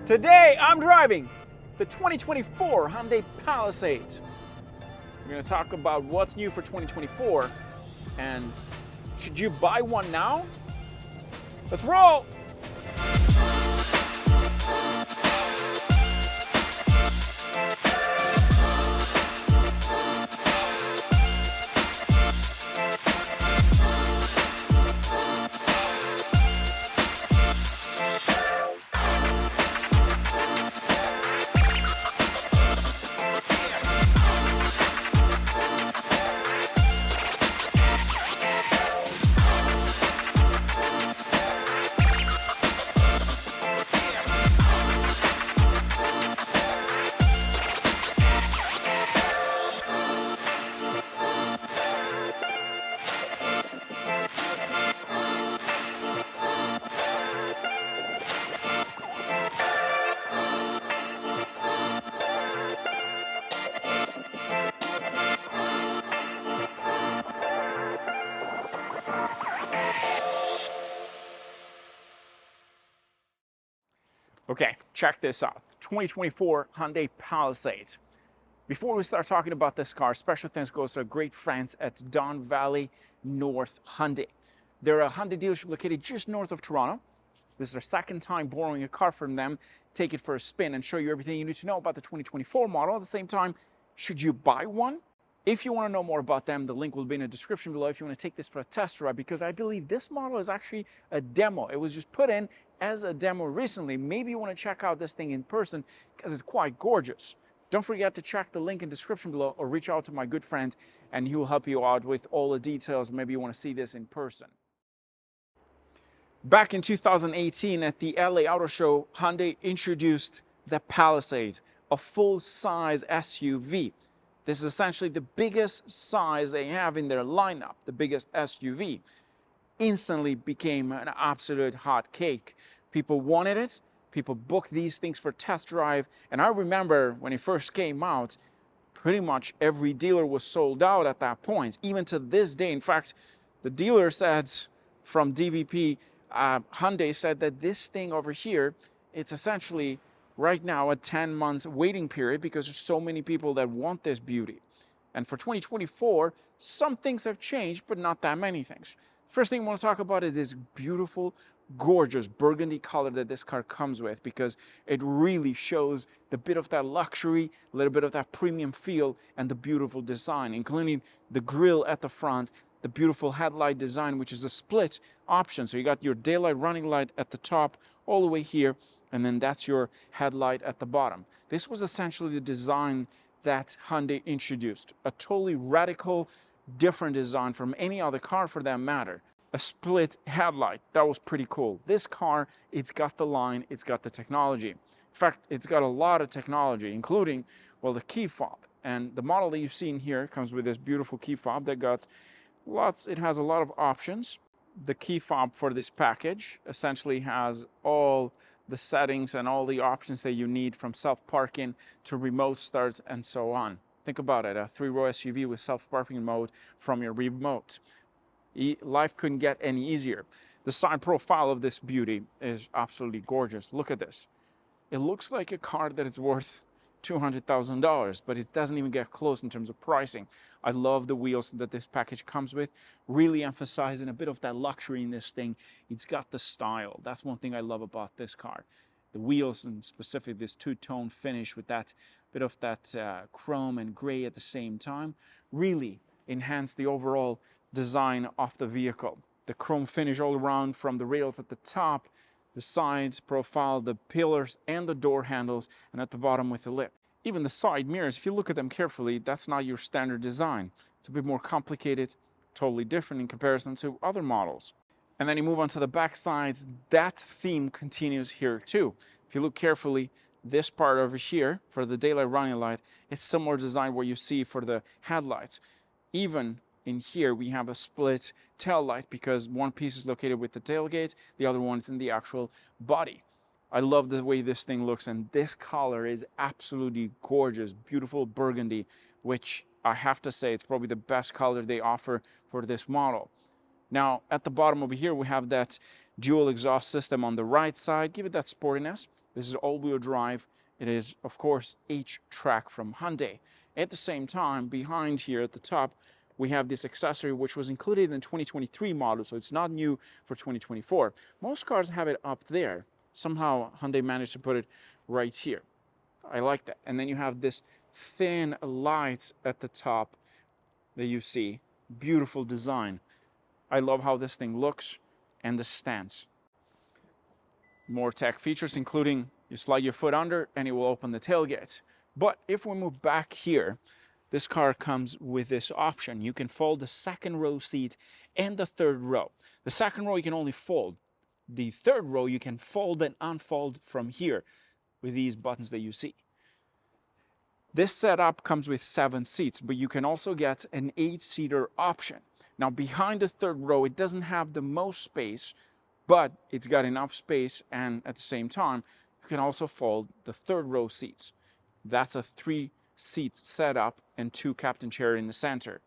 Today I'm driving the 2024 Hyundai Palisade. We're going to talk about what's new for 2024 and should you buy one now? Let's roll! Okay, check this out. 2024 Hyundai Palisade. Before we start talking about this car, special thanks goes to our great friends at Don Valley North Hyundai. They're a Hyundai dealership located just north of Toronto. This is our second time borrowing a car from them. Take it for a spin and show you everything you need to know about the 2024 model. At the same time, should you buy one? If you want to know more about them, the link will be in the description below if you want to take this for a test drive, because I believe this model is actually a demo. It was just put in as a demo recently. Maybe you want to check out this thing in person because it's quite gorgeous. Don't forget to check the link in the description below or reach out to my good friend and he will help you out with all the details. Maybe you want to see this in person. Back in 2018 at the LA Auto Show, Hyundai introduced the Palisade, a full-size SUV. This is essentially the biggest size they have in their lineup, the biggest SUV. Instantly became an absolute hot cake. People wanted it. People booked these things for test drive. And I remember when it first came out, pretty much every dealer was sold out at that point, even to this day. In fact, the dealer said from DVP, Hyundai said that this thing over here, it's essentially right now a 10 months waiting period because there's so many people that want this beauty. And for 2024, some things have changed, but not that many things. First thing I want to talk about is this beautiful, gorgeous burgundy color that this car comes with, because it really shows the bit of that luxury, a little bit of that premium feel, and the beautiful design, including the grille at the front, the beautiful headlight design, which is a split option. So you got your daylight running light at the top all the way here, and then that's your headlight at the bottom. This was essentially the design that Hyundai introduced. A totally radical, different design from any other car for that matter. A split headlight, that was pretty cool. This car, it's got the line, it's got the technology. In fact, it's got a lot of technology, including, well, the key fob. And the model that you've seen here comes with this beautiful key fob that got lots, it has a lot of options. The key fob for this package essentially has all the settings and all the options that you need, from self-parking to remote start and so on. Think about it, a 3-row SUV with self-parking mode from your remote. Life couldn't get any easier. The side profile of this beauty is absolutely gorgeous. Look at this. It looks like a car that is worth $200,000, but it doesn't even get close in terms of pricing. I love the wheels that this package comes with, really emphasizing a bit of that luxury in this thing. It's got the style. That's one thing I love about this car. The wheels, and specifically this two-tone finish with that bit of that chrome and gray at the same time, really enhance the overall design of the vehicle. The chrome finish all around, from the rails at the top, the sides profile, the pillars and the door handles, and at the bottom with the lip. Even the side mirrors, if you look at them carefully, that's not your standard design. It's a bit more complicated, totally different in comparison to other models. And then you move on to the back sides, that theme continues here too. If you look carefully, this part over here for the daylight running light, it's similar design what you see for the headlights. Even in here we have a split tail light because one piece is located with the tailgate, the other one is in the actual body. I love the way this thing looks, and this color is absolutely gorgeous, beautiful burgundy, which I have to say it's probably the best color they offer for this model. Now at the bottom over here we have that dual exhaust system on the right side, give it that sportiness. This is all-wheel drive. It is, of course, H-Track from Hyundai. At the same time, behind here at the top, we have this accessory which was included in the 2023 model, so it's not new for 2024. Most cars have it up there. Somehow Hyundai managed to put it right here. I like that. And then you have this thin light at the top that you see. Beautiful design. I love how this thing looks and the stance. More tech features, including you slide your foot under and it will open the tailgate. But if we move back here, this car comes with this option. You can fold the second row seat and the third row. The second row you can only fold. The third row you can fold and unfold from here with these buttons that you see. This setup comes with 7 seats, but you can also get an 8-seater option. Now behind the third row, it doesn't have the most space, but it's got enough space, and at the same time, you can also fold the third row seats. That's a 3-seat setup and 2 captain chair in the center.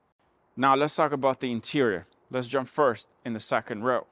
Now let's talk about the interior. Let's jump first in the second row.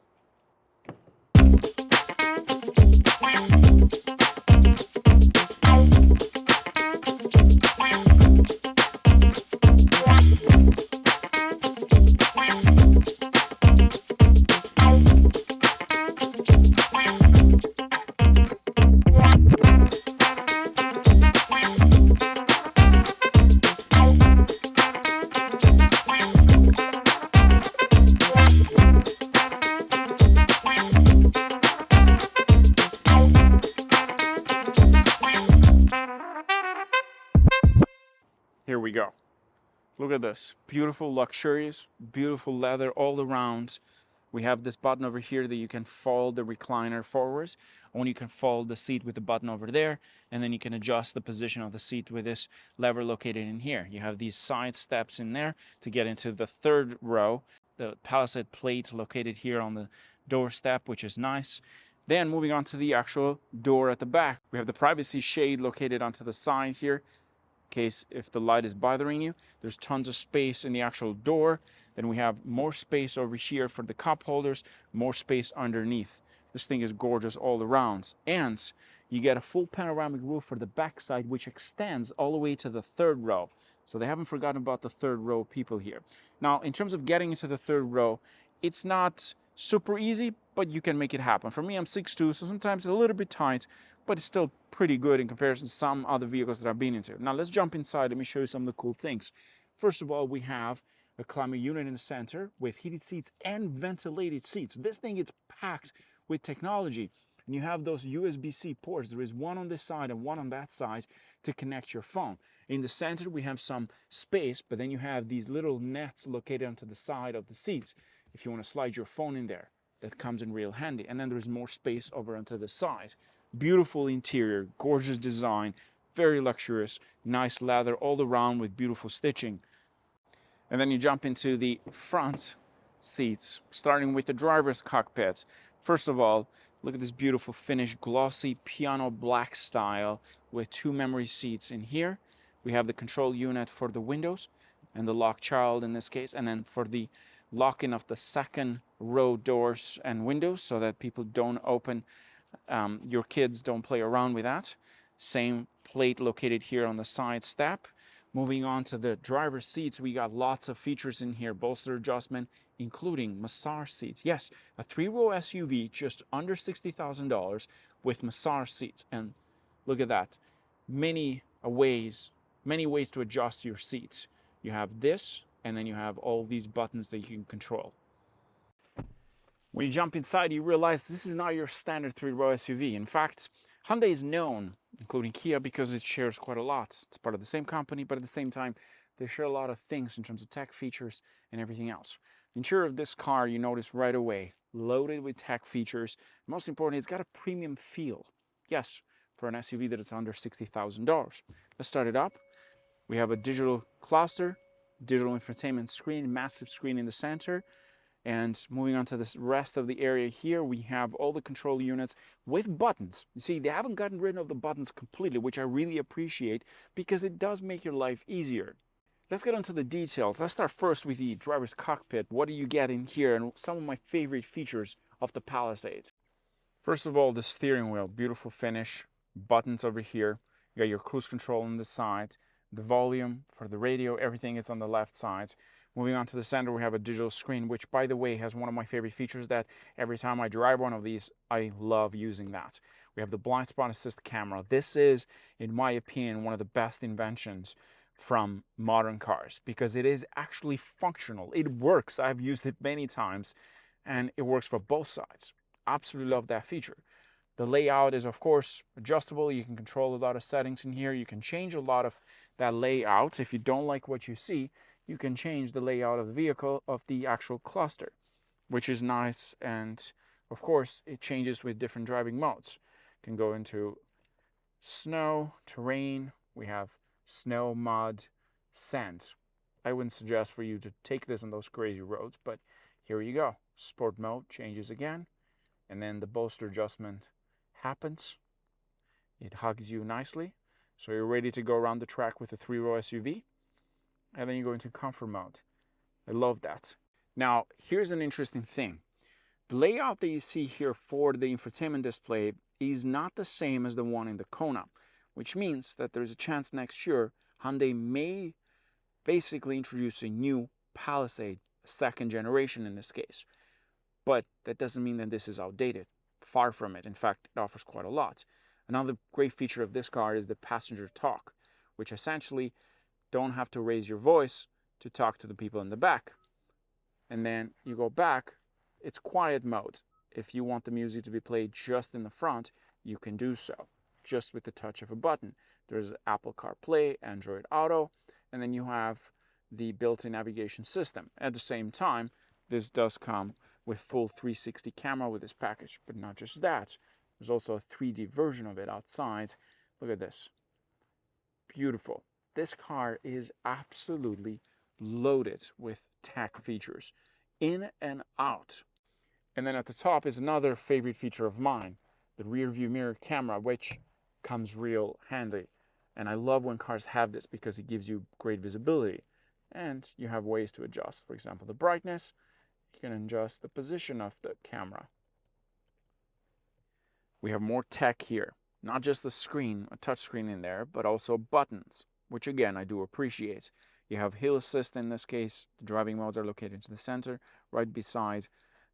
Here we go. Look at this. Beautiful, luxurious, beautiful leather all around. We have this button over here that you can fold the recliner forwards, or you can fold the seat with the button over there, and then you can adjust the position of the seat with this lever located in here. You have these side steps in there to get into the third row. The Palisade plate located here on the doorstep, which is nice. Then moving on to the actual door at the back. We have the privacy shade located onto the side here. Case if the light is bothering you. There's tons of space in the actual door. Then we have more space over here for the cup holders, more space underneath. This thing is gorgeous all around. And you get a full panoramic roof for the backside, which extends all the way to the third row. So they haven't forgotten about the third row people here. Now, in terms of getting into the third row, it's not super easy, but you can make it happen. For me, I'm 6'2", so sometimes it's a little bit tight, but it's still pretty good in comparison to some other vehicles that I've been into. Now let's jump inside. Let me show you some of the cool things. First of all, we have a climate unit in the center with heated seats and ventilated seats. This thing is packed with technology. And you have those USB-C ports. There is one on this side and one on that side to connect your phone. In the center, we have some space, but then you have these little nets located onto the side of the seats. If you want to slide your phone in there, that comes in real handy. And then there's more space over onto the side. Beautiful interior, gorgeous design, very luxurious, nice leather all around with beautiful stitching. And then you jump into the front seats, starting with the driver's cockpit. First of all, look at this beautiful finish, glossy piano black style with 2 memory seats in here. We have the control unit for the windows and the lock child in this case, and then for the locking of the second row doors and windows so that people don't open. Your kids don't play around with that. Same plate located here on the side step. Moving on to the driver's seats, we got lots of features in here. Bolster adjustment, including massage seats. Yes, a 3-row SUV just under $60,000 with massage seats. And look at that. Many ways to adjust your seats. You have this, and then you have all these buttons that you can control. When you jump inside, you realize this is not your standard 3-row SUV. In fact, Hyundai is known, including Kia, because it shares quite a lot. It's part of the same company, but at the same time, they share a lot of things in terms of tech features and everything else. The interior of this car, you notice right away, loaded with tech features. Most importantly, it's got a premium feel. Yes, for an SUV that is under $60,000. Let's start it up. We have a digital cluster, digital infotainment screen, massive screen in the center. And moving on to the rest of the area here, we have all the control units with buttons. You see, they haven't gotten rid of the buttons completely, which I really appreciate because it does make your life easier. Let's get into the details. Let's start first with the driver's cockpit. What do you get in here and some of my favorite features of the Palisade? First of all, the steering wheel, beautiful finish, buttons over here. You got your cruise control on the side, the volume for the radio, everything is on the left side. Moving on to the center, we have a digital screen, which, by the way, has one of my favorite features that every time I drive one of these, I love using that. We have the blind spot assist camera. This is, in my opinion, one of the best inventions from modern cars because it is actually functional. It works. I've used it many times, and it works for both sides. Absolutely love that feature. The layout is, of course, adjustable. You can control a lot of settings in here. You can change a lot of that layout. If you don't like what you see, you can change the layout of the vehicle, of the actual cluster, which is nice. And of course, it changes with different driving modes. You can go into snow, terrain. We have snow, mud, sand. I wouldn't suggest for you to take this on those crazy roads, but here you go. Sport mode changes again, and then the bolster adjustment happens. It hugs you nicely, so you're ready to go around the track with a 3-row SUV, and then you go into comfort mode. I love that. Now, here's an interesting thing. The layout that you see here for the infotainment display is not the same as the one in the Kona, which means that there's a chance next year Hyundai may basically introduce a new Palisade, second generation in this case. But that doesn't mean that this is outdated. Far from it. In fact, it offers quite a lot. Another great feature of this car is the passenger talk, which essentially don't have to raise your voice to talk to the people in the back. And then you go back, it's quiet mode. If you want the music to be played just in the front, you can do so, just with the touch of a button. There's Apple CarPlay, Android Auto, and then you have the built-in navigation system. At the same time, this does come with full 360 camera with this package, but not just that. There's also a 3D version of it outside. Look at this. Beautiful. This car is absolutely loaded with tech features, in and out. And then at the top is another favorite feature of mine, the rear view mirror camera, which comes real handy. And I love when cars have this because it gives you great visibility. And you have ways to adjust. For example, the brightness. You can adjust the position of the camera. We have more tech here. Not just a screen, a touch screen in there, but also buttons, which again, I do appreciate. You have hill assist in this case. The driving modes are located in the center, right beside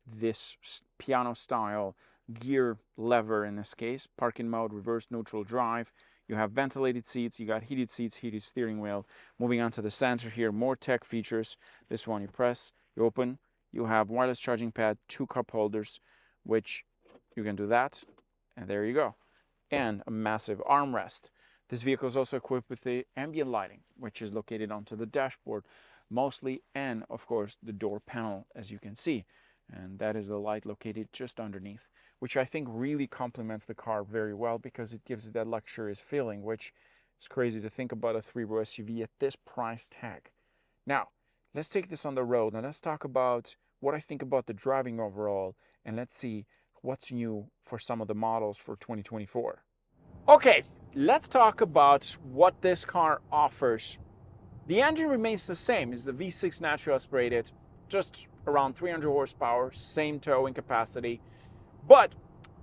this piano style gear lever in this case. Parking mode, reverse neutral drive. You have ventilated seats, you got heated seats, heated steering wheel. Moving on to the center here, more tech features. This one you press, you open, you have wireless charging pad, 2 cup holders, which you can do that, and there you go. And a massive armrest. This vehicle is also equipped with the ambient lighting, which is located onto the dashboard mostly, and of course the door panel, as you can see. And that is the light located just underneath, which I think really complements the car very well because it gives it that luxurious feeling, which it's crazy to think about a 3-row SUV at this price tag. Now, let's take this on the road. Now let's talk about what I think about the driving overall, and let's see what's new for some of the models for 2024. Okay, let's talk about what this car offers. The engine remains the same. It's the V6 naturally aspirated, just around 300 horsepower, same towing capacity. But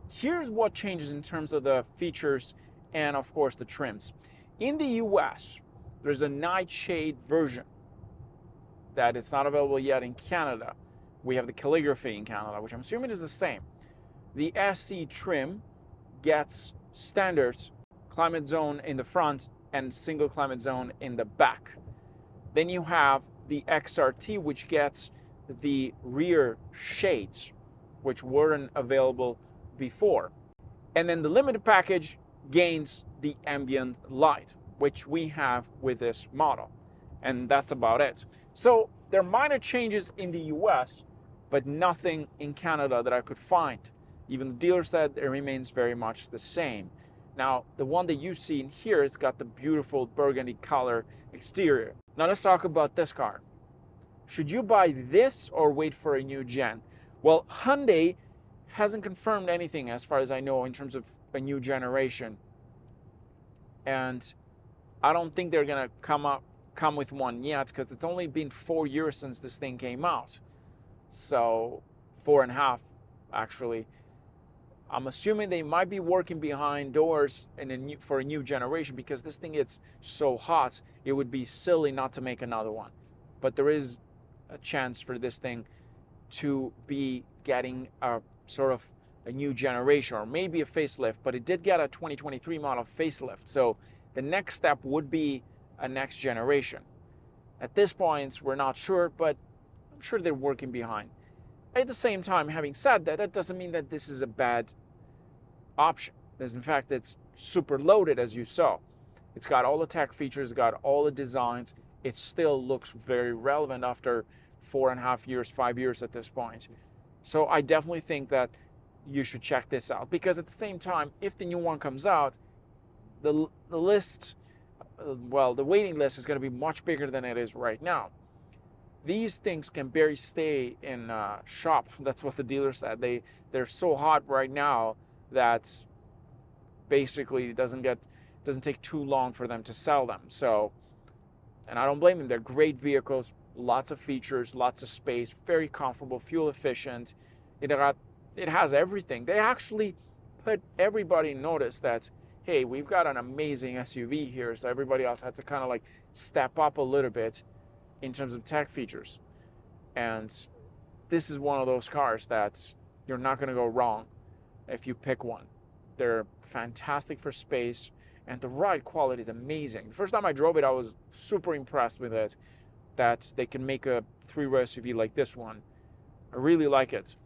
here's what changes in terms of the features and of course the trims. In the US, there's a nightshade version that is not available yet in Canada. We have the calligraphy in Canada, which I'm assuming is the same. The SE trim gets standard climate zone in the front and single climate zone in the back. Then you have the XRT, which gets the rear shades, which weren't available before. And then the limited package gains the ambient light, which we have with this model. And that's about it. So there are minor changes in the US, but nothing in Canada that I could find. Even the dealer said it remains very much the same. Now, the one that you see in here has got the beautiful burgundy color exterior. Now let's talk about this car. Should you buy this or wait for a new gen? Well, Hyundai hasn't confirmed anything as far as I know in terms of a new generation. And I don't think they're gonna come with one yet because it's only been 4 years since this thing came out. So 4.5 actually. I'm assuming they might be working behind doors for a new generation, because this thing gets so hot, it would be silly not to make another one. But there is a chance for this thing to be getting a sort of a new generation, or maybe a facelift, but it did get a 2023 model facelift. So the next step would be a next generation. At this point, we're not sure, but I'm sure they're working behind. At the same time, having said that, that doesn't mean that this is a bad option. Because in fact, it's super loaded, as you saw. It's got all the tech features, got all the designs. It still looks very relevant after 4.5 years, 5 years at this point. So I definitely think that you should check this out, because at the same time, if the new one comes out, the list, well, the waiting list is going to be much bigger than it is right now. These things can barely stay in shop. That's what the dealer said. They're so hot right now that basically it doesn't take too long for them to sell them. So, and I don't blame them. They're great vehicles, lots of features, lots of space, very comfortable, fuel efficient. It has everything. They actually put everybody in notice that, hey, we've got an amazing SUV here. So everybody else had to kind of like step up a little bit in terms of tech features. And this is one of those cars that you're not going to go wrong if you pick one. They're fantastic for space, and the ride quality is amazing. The first time I drove it, I was super impressed with it, that they can make a 3-row SUV like this one. I really like it.